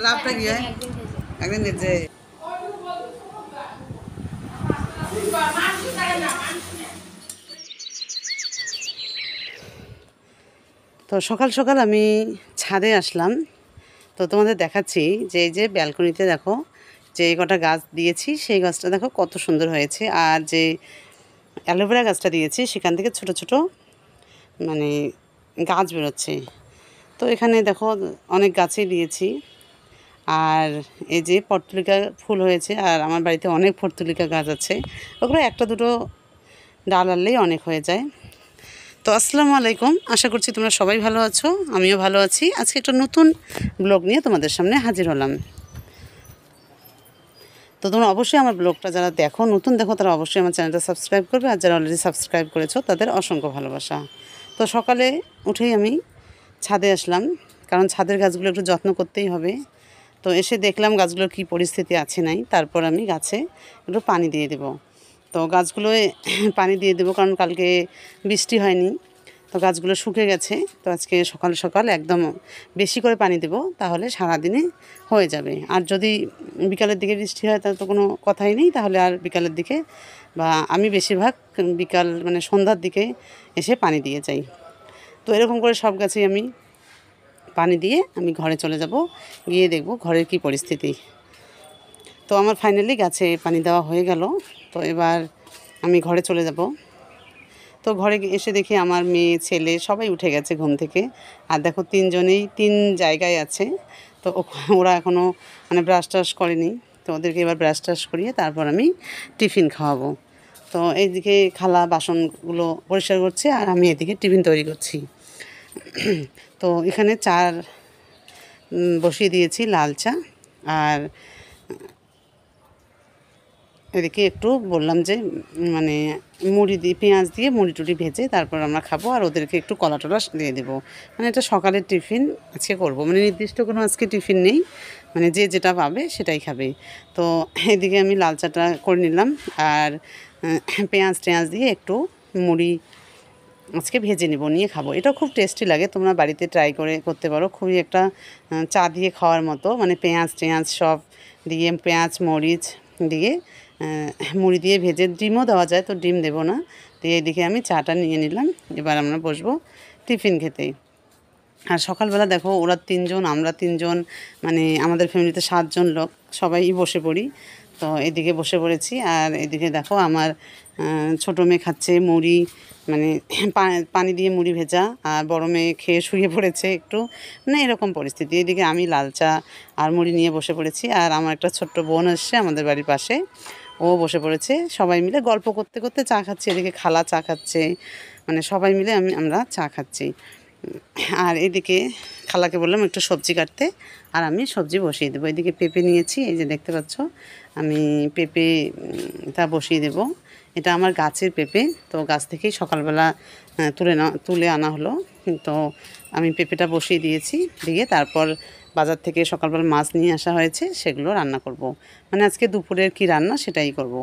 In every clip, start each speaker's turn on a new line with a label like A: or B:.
A: লাভটা কি হয় একদিন যে তো সকাল সকাল আমি ছাদে আসলাম। তো তোমাদের দেখাচ্ছি যে এই যে ব্যালকনিতে দেখো যে কটা গাছ দিয়েছি, সেই গাছটা দেখো কত সুন্দর হয়েছে। আর যে অ্যালোভেরা গাছটা দিয়েছি সেখান থেকে ছোট ছোট মানে গাছ বেরোচ্ছে। তো এখানে দেখো অনেক গাছই দিয়েছি। আর এই যে পর্তুলিকা ফুল হয়েছে, আর আমার বাড়িতে অনেক পর্তুলিকা গাছ আছে, ওগুলো একটা দুটো ডাল আনলেই অনেক হয়ে যায়। তো আসসালামু আলাইকুম, আশা করছি তোমরা সবাই ভালো আছো, আমিও ভালো আছি। আজকে একটা নতুন ব্লগ নিয়ে তোমাদের সামনে হাজির হলাম। তো তোমরা অবশ্যই আমার ব্লগটা যারা দেখো, নতুন দেখো, তারা অবশ্যই আমার চ্যানেলটা সাবস্ক্রাইব করবে, আর যারা অলরেডি সাবস্ক্রাইব করেছো তাদের অসংখ্য ভালোবাসা। তো সকালে উঠেই আমি ছাদে আসলাম, কারণ ছাদের গাছগুলো একটু যত্ন করতেই হবে। তো এসে দেখলাম গাছগুলোর কী পরিস্থিতি আছে নাই, তারপর আমি গাছে একটু পানি দিয়ে দেবো। তো গাছগুলোয় পানি দিয়ে দেবো, কারণ কালকে বৃষ্টি হয়নি, তো গাছগুলো শুকিয়ে গেছে। তো আজকে সকাল সকাল একদম বেশি করে পানি দেবো, তাহলে সারাদিনে হয়ে যাবে। আর যদি বিকালের দিকে বৃষ্টি হয় তাহলে তো কোনো কথাই নেই, তাহলে আর বিকালের দিকে বা আমি বেশিরভাগ বিকাল মানে সন্ধ্যার দিকে এসে পানি দিয়ে যাই। তো এরকম করে সব গাছেই আমি পানি দিয়ে আমি ঘরে চলে যাব, গিয়ে দেখব ঘরের কী পরিস্থিতি। তো আমার ফাইনালি গাছে পানি দেওয়া হয়ে গেল। তো এবার আমি ঘরে চলে যাব। তো ঘরে এসে দেখি আমার মেয়ে ছেলে সবাই উঠে গেছে ঘুম থেকে। আর দেখো তিনজনেই তিন জায়গায় আছে। তো ওরা এখনও মানে ব্রাশ টাশ করেনি। তো ওদেরকে এবার ব্রাশ টাশ করিয়ে তারপর আমি টিফিন খাওয়াবো। তো এইদিকে খালা বাসনগুলো পরিষ্কার করছে, আর আমি এদিকে টিফিন তৈরি করছি। তো এখানে চার বসিয়ে দিয়েছি, লাল চা। আর এদিকে একটু বললাম যে মানে মুড়ি দিয়ে পেঁয়াজ দিয়ে মুড়ি টুড়ি ভেজে তারপর আমরা খাবো, আর ওদেরকে একটু কলা টলা দিয়ে দেবো। মানে এটা সকালের টিফিন আজকে করব, মানে নির্দিষ্ট কোনো আজকে টিফিন নেই, মানে যে যেটা পাবে সেটাই খাবে। তো এদিকে আমি লাল চাটা করে নিলাম, আর পেঁয়াজ টেঁয়াজ দিয়ে একটু মুড়ি আজকে ভেজে নেব, নিয়ে খাবো। এটা খুব টেস্টি লাগে, তোমরা বাড়িতে ট্রাই করে করতে পারো। খুবই একটা চা দিয়ে খাওয়ার মতো, মানে পেঁয়াজ টেঁয়াজ সব দিয়ে, পেঁয়াজ মরিচ দিয়ে মুড়ি দিয়ে ভেজে, ডিমও দেওয়া যায়, তো ডিম দেবো না। তো এইদিকে আমি চাটা নিয়ে নিলাম, এবার আমরা বসবো টিফিন খেতে। আর সকালবেলা দেখো ওরা তিনজন, আমরা তিনজন, মানে আমাদের ফ্যামিলিতে 7জন লোক, সবাই বসে পড়ি। তো এদিকে বসে পড়েছি, আর এদিকে দেখো আমার ছোটো মেয়ে খাচ্ছে মুড়ি, মানে পানি দিয়ে মুড়ি ভেজা, আর বড় মেয়ে খেয়ে শুয়ে পড়েছে একটু, মানে এরকম পরিস্থিতি। এদিকে আমি লাল চা আর মুড়ি নিয়ে বসে পড়েছি, আর আমার একটা ছোট্ট বোন আসছে আমাদের বাড়ির পাশে, ও বসে পড়েছে। সবাই মিলে গল্প করতে করতে চা খাচ্ছি, এদিকে খালা চা খাচ্ছে, মানে সবাই মিলে আমরা চা খাচ্ছি। আর এদিকে খালাকে বললাম একটু সবজি কাটতে, আর আমি সবজি বসিয়ে দেবো। এদিকে পেঁপে নিয়েছি, এই যে দেখতে পাচ্ছ, আমি পেঁপে তা বসিয়ে দেব। এটা আমার গাছের পেঁপে, তো গাছ থেকেই সকালবেলা তুলে আনা হলো। তো আমি পেঁপেটা বসিয়ে দিয়েছি, দিয়ে তারপর বাজার থেকে সকালবেলা মাছ নিয়ে আসা হয়েছে, সেগুলো রান্না করব। মানে আজকে দুপুরের কি রান্না সেটাই করব।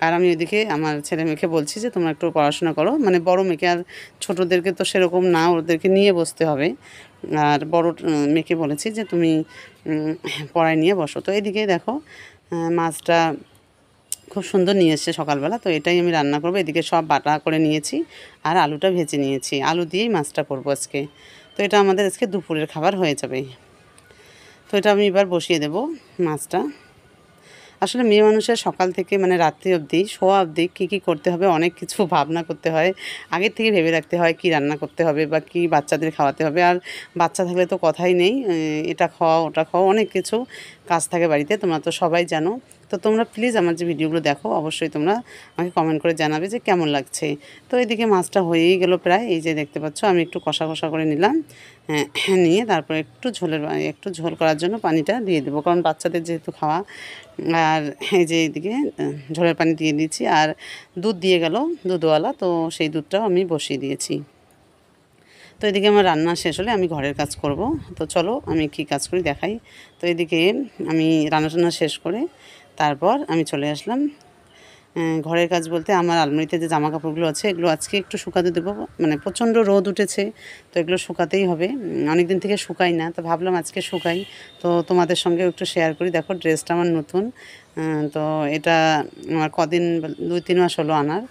A: আর আমি ওইদিকে আমার ছেলে মেয়েকে বলছি যে তোমরা একটু পড়াশোনা করো, মানে বড় মেয়েকে, আর ছোটোদেরকে তো সেরকম না, ওদেরকে নিয়ে বসতে হবে। আর বড় মেয়েকে বলেছি যে তুমি পড়ায় নিয়ে বসো। তো এদিকে দেখো মাছটা খুব সুন্দর নিয়ে এসছে সকালবেলা, তো এটাই আমি রান্না করবো। এদিকে সব বাটা করে নিয়েছি, আর আলুটা ভেজে নিয়েছি, আলু দিয়েই মাছটা করবো আজকে। তো এটা আমাদের আজকে দুপুরের খাবার হয়ে যাবে। তো এটা আমি এবার বসিয়ে দেব মাছটা। আসলে মেয়ে মানুষের সকাল থেকে মানে রাত্রি অবধি, শোয়া অবধি কী কী করতে হবে, অনেক কিছু ভাবনা করতে হয়, আগের থেকে ভেবে রাখতে হয় কী রান্না করতে হবে বা কী বাচ্চাদের খাওয়াতে হবে। আর বাচ্চা থাকলে তো কথাই নেই, এটা খাওয়া ওটা খাওয়া, অনেক কিছু কাজ থাকে বাড়িতে, তোমরা তো সবাই জানো। তো তোমরা প্লিজ আমার যে ভিডিওগুলো দেখো, অবশ্যই তোমরা আমাকে কমেন্ট করে জানাবে যে কেমন লাগছে। তো এদিকে মাছটা হয়েই গেল প্রায়, এই যে দেখতে পাচ্ছ আমি একটু কষা কষা করে নিলাম। নিয়ে তারপর একটু ঝোল করার জন্য পানিটা দিয়ে দেবো, কারণ বাচ্চাদের যেহেতু খাওয়া। আর এই যে এইদিকে ঝোলের পানি দিয়ে দিয়েছি, আর দুধ দিয়ে গেল দুধওয়ালা, তো সেই দুধটাও আমি বসিয়ে দিয়েছি। তো এদিকে আমার রান্না শেষ হলে আমি ঘরের কাজ করব। তো চলো আমি কি কাজ করি দেখাই। তো এদিকে আমি রান্না টান্না শেষ করে তারপর আমি চলে আসলাম ঘরের কাজ বলতে আমার আলমারিতে যে জামা কাপড়গুলো আছে এগুলো আজকে একটু শুকাতে দেবো, মানে প্রচণ্ড রোদ উঠেছে তো এগুলো শুকাতেই হবে। অনেক দিন থেকে শুকাই না, তো ভাবলাম আজকে শুকাই, তো তোমাদের সঙ্গে একটু শেয়ার করি। দেখো ড্রেসটা আমার নতুন, তো এটা আমার কদিন 2-3 মাস হলো আনার।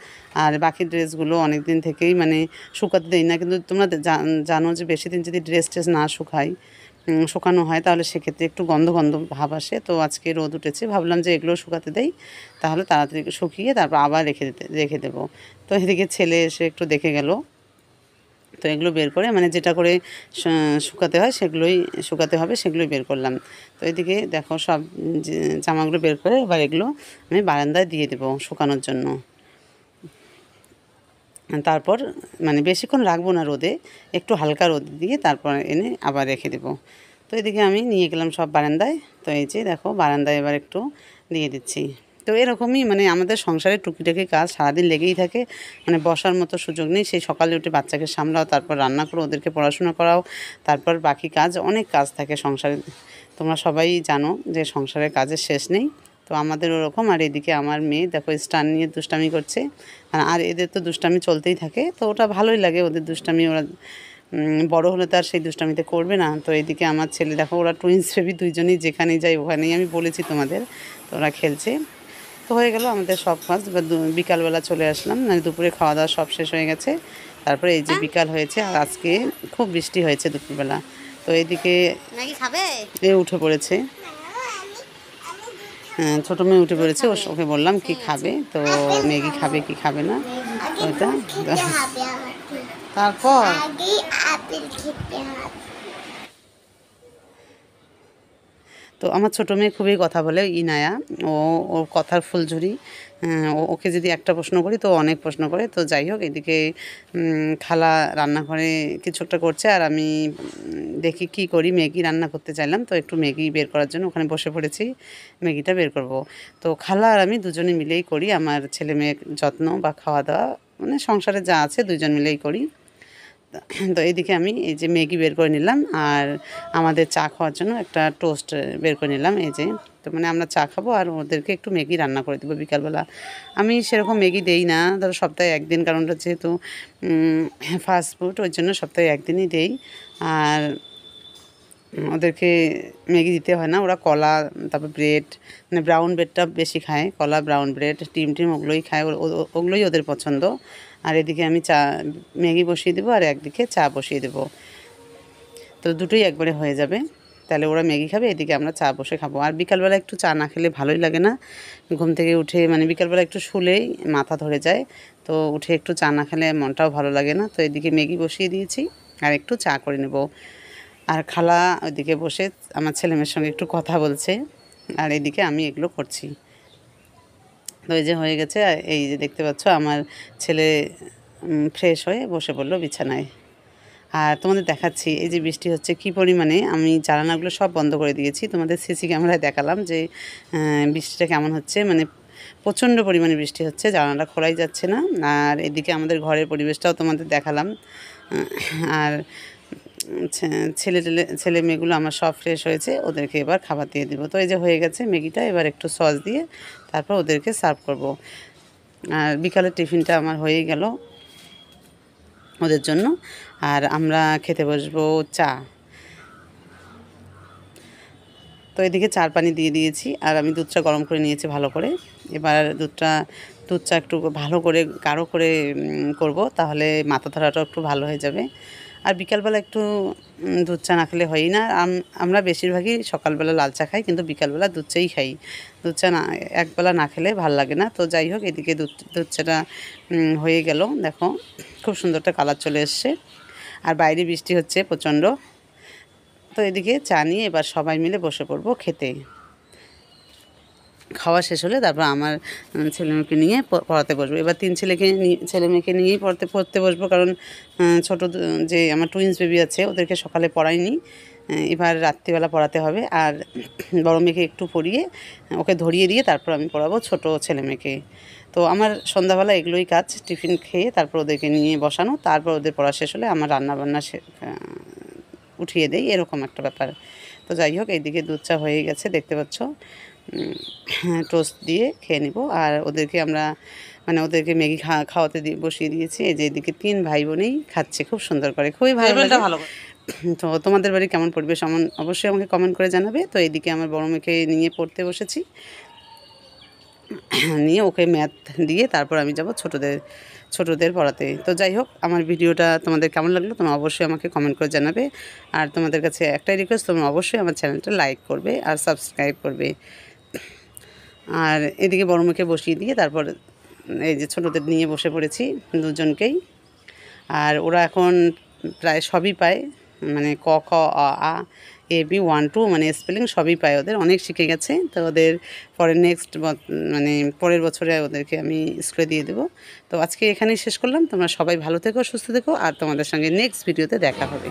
A: আর বাকি ড্রেসগুলো অনেক দিন থেকেই মানে শুকাতে দেই না, কিন্তু তোমরা জানো যে বেশি দিন যদি ড্রেস ট্রেস না শুকানো হয় তাহলে সেক্ষেত্রে একটু গন্ধ গন্ধ ভাব আসে। তো আজকে রোদ উঠেছে, ভাবলাম যে এগুলো শুকাতে দেই, তাহলে তাড়াতাড়ি শুকিয়ে তারপর আবার রেখে দেবো। তো এদিকে ছেলে এসে একটু দেখে গেল, তো এগুলো বের করে মানে যেটা করে শুকাতে হয় সেগুলোই শুকাতে হবে, সেগুলোই বের করলাম। তো এদিকে দেখো সব জামাগুলো বের করে এবার এগুলো আমি বারান্দায় দিয়ে দেবো শুকানোর জন্য। তারপর মানে বেশিক্ষণ রাখবো না রোদে, একটু হালকা রোদ দিয়ে তারপর এনে আবার রেখে দেবো। তো এদিকে আমি নিয়ে গেলাম সব বারান্দায়। তো এই যে দেখো বারান্দায় এবার একটু দিয়ে দিচ্ছি। তো এরকমই মানে আমাদের সংসারের টুকিটাকি কাজ সারাদিন লেগেই থাকে, মানে বসার মতো সুযোগ নেই। সেই সকালে উঠে বাচ্চাকে সামলাও, তারপর রান্না করো, ওদেরকে পড়াশোনা করাও, তারপর বাকি কাজ, অনেক কাজ থাকে সংসারে। তোমরা সবাই জানো যে সংসারের কাজের শেষ নেই। তো আমাদের ওরকম। আর এদিকে আমার মেয়ে দেখো স্টান নিয়ে দুষ্টামি করছে, আর এদের তো দুষ্টামি চলতেই থাকে, তো ওটা ভালোই লাগে ওদের দুষ্টামি। ওরা বড় হলে তো আর সেই দুষ্টামিতে করবে না। তো এদিকে আমার ছেলে দেখো, ওরা টুইন্স বেবি, দুইজনেই যেখানেই যায় ওখানেই, আমি বলেছি তোমাদের, তো ওরা খেলছে। তো হয়ে গেল আমাদের সব কাজ। বা বিকালবেলা চলে আসলাম, মানে দুপুরে খাওয়া দাওয়া সব শেষ হয়ে গেছে। তারপরে এই যে বিকাল হয়েছে, আর আজকে খুব বৃষ্টি হয়েছে দুপুরবেলা। তো এদিকে এ উঠে পড়েছে, ছোটো মেয়ে উঠে পড়েছে, ওকে বললাম কি খাবে, তো ম্যাগি খাবে কি খাবে না ওটা। তারপর তো আমার ছোটো মেয়ে খুবই কথা বলে, ইনায়া। ওর কথার ফুলঝুরি। ওকে যদি একটা প্রশ্ন করি তো অনেক প্রশ্ন করে। তো যাই হোক, এদিকে খালা রান্নাঘরে কিছু একটা করছে, আর আমি দেখি কি করি। ম্যাগি রান্না করতে চাইলাম, তো একটু ম্যাগি বের করার জন্য ওখানে বসে পড়েছি, ম্যাগিটা বের করব। তো খালা আর আমি দুজনে মিলেই করি আমার ছেলে মেয়ের যত্ন বা খাওয়া দাওয়া, মানে সংসারে যা আছে দুজন মিলেই করি। তো এদিকে আমি এই যে ম্যাগি বের করে নিলাম, আর আমাদের চা খাওয়ার জন্য একটা টোস্ট বের করে নিলাম। এই যে, তো মানে আমরা চা খাবো আর ওদেরকে একটু ম্যাগি রান্না করে দেবো বিকালবেলা। আমি সেরকম ম্যাগি দেই না, ধরো সপ্তাহে একদিন, কারণটা যেহেতু ফাস্ট ফুড, ওই জন্য সপ্তাহে একদিনই দেই। আর ওদেরকে ম্যাগি দিতে হয় না, ওরা কলা, তারপর ব্রেড, মানে ব্রাউন ব্রেডটা বেশি খায়, কলা, ব্রাউন ব্রেড, ডিম ওগুলোই খায়, ওগুলোই ওদের পছন্দ। আর এদিকে আমি ম্যাগি বসিয়ে দেবো, আর একদিকে চা বসিয়ে দেবো, তো দুটোই একবারে হয়ে যাবে। তাহলে ওরা ম্যাগি খাবে, এদিকে আমরা চা বসে খাবো। আর বিকালবেলা একটু চা না খেলে ভালোই লাগে না, ঘুম থেকে উঠে মানে বিকালবেলা একটু শুলেই মাথা ধরে যায়, তো উঠে একটু চা না খেলে মনটাও ভালো লাগে না। তো এদিকে ম্যাগি বসিয়ে দিয়েছি, আর একটু চা করে নেব। আর খালা ওইদিকে বসে আমার ছেলেমেয়ের সঙ্গে একটু কথা বলছে, আর এদিকে আমি এগুলো করছি। তো এই যে হয়ে গেছে, এই যে দেখতে পাচ্ছ আমার ছেলে ফ্রেশ হয়ে বসে পড়লো বিছানায়। আর তোমাদের দেখাচ্ছি এই যে বৃষ্টি হচ্ছে কী পরিমাণে, আমি জানালাগুলো সব বন্ধ করে দিয়েছি। তোমাদের সিসি ক্যামেরায় দেখালাম যে বৃষ্টিটা কেমন হচ্ছে, মানে প্রচণ্ড পরিমাণে বৃষ্টি হচ্ছে, জানালা খোলাই যাচ্ছে না। আর এদিকে আমাদের ঘরের পরিবেশটাও তোমাদের দেখালাম। আর ছেলে মেয়েগুলো আমার সব ফ্রেশ হয়েছে, ওদেরকে এবার খাবার দিয়ে দিব। তো এই যে হয়ে গেছে ম্যাগিটা, এবার একটু সস দিয়ে তারপর ওদেরকে সার্ভ করব। আর বিকালের টিফিনটা আমার হয়েই গেল ওদের জন্য। আর আমরা খেতে বসবো চা। তো এদিকে চার পানি দিয়ে দিয়েছি, আর আমি দুধটা গরম করে নিয়েছি ভালো করে। এবার দুধটা একটু ভালো করে গাঢ় করে করব, তাহলে মাথা ধরাটাও একটু ভালো হয়ে যাবে। আর বিকালবেলা একটু দুধ চা না খেলে হয়ই না। আমরা বেশিরভাগই সকালবেলা লাল চা খাই, কিন্তু বিকালবেলা দুধ চাই খাই। দুধ চা না একবেলা না খেলে ভাল লাগে না। তো যাই হোক, এদিকে দুধ চাটা হয়ে গেল, দেখো খুব সুন্দর একটা কালার চলে এসছে। আর বাইরে বৃষ্টি হচ্ছে প্রচণ্ড। তো এদিকে চা নিয়ে এবার সবাই মিলে বসে পড়বো খেতে। খাওয়া শেষ হলে তারপর আমার ছেলেমেয়েকে নিয়ে পড়াতে বসবো। এবার 3 ছেলেমেয়েকে নিয়েই পড়তে বসবো, কারণ ছোটো যে আমার টুইন্স বেবি আছে ওদেরকে সকালে পড়াইনি, এবার রাত্রিবেলা পড়াতে হবে। আর বড় মেয়েকে একটু পড়িয়ে ওকে ধরিয়ে দিয়ে তারপর আমি পড়াবো ছোটো ছেলেমেয়েকে। তো আমার সন্ধ্যাবেলা এগুলোই কাজ, টিফিন খেয়ে তারপর ওদেরকে নিয়ে বসানো, তারপর ওদের পড়া শেষ হলে আমার রান্নাবান্না উঠিয়ে দেই, এরকম একটা ব্যাপার। তো যাই হোক, এইদিকে দুধ চা হয়ে গেছে দেখতে পাচ্ছ। টোস্ট দিয়ে খেয়ে নিব। আর ওদেরকে আমরা মানে ওদেরকে ম্যাগি খাওয়াতে বসিয়ে দিয়েছি। এই যে এদিকে 3 ভাই বোনেই খাচ্ছে খুব সুন্দর করে, খুবই ভালো লাগে। তো তোমাদের বাড়ি কেমন পরিবেশ অবশ্যই আমাকে কমেন্ট করে জানাবে। তো এইদিকে আমার বড় মেয়েকে নিয়ে পড়তে বসেছি, নিয়ে ওকে ম্যাথ দিয়ে তারপর আমি যাব ছোটদের পড়াতে। তো যাই হোক, আমার ভিডিওটা তোমাদের কেমন লাগলো তোমরা অবশ্যই আমাকে কমেন্ট করে জানাবে। আর তোমাদের কাছে একটাই রিকোয়েস্ট, তোমরা অবশ্যই আমার চ্যানেলটা লাইক করবে আর সাবস্ক্রাইব করবে। আর এদিকে বড় মেয়েকে বসিয়ে দিয়ে তারপর এই যে ছোটদের নিয়ে বসে পড়েছি দুজনকেই। আর ওরা এখন প্রায় সবই পায়, মানে ক খ অ আ এ বি 1 2 মানে স্পেলিং সবই পায়, ওদের অনেক শিখে গেছে। তো ওদের পরে মানে পরের বছরে ওদেরকে আমি স্কুলে দিয়ে দেবো। তো আজকে এখানেই শেষ করলাম। তোমরা সবাই ভালো থেকো, সুস্থ থেকো, আর তোমাদের সঙ্গে নেক্সট ভিডিওতে দেখা হবে।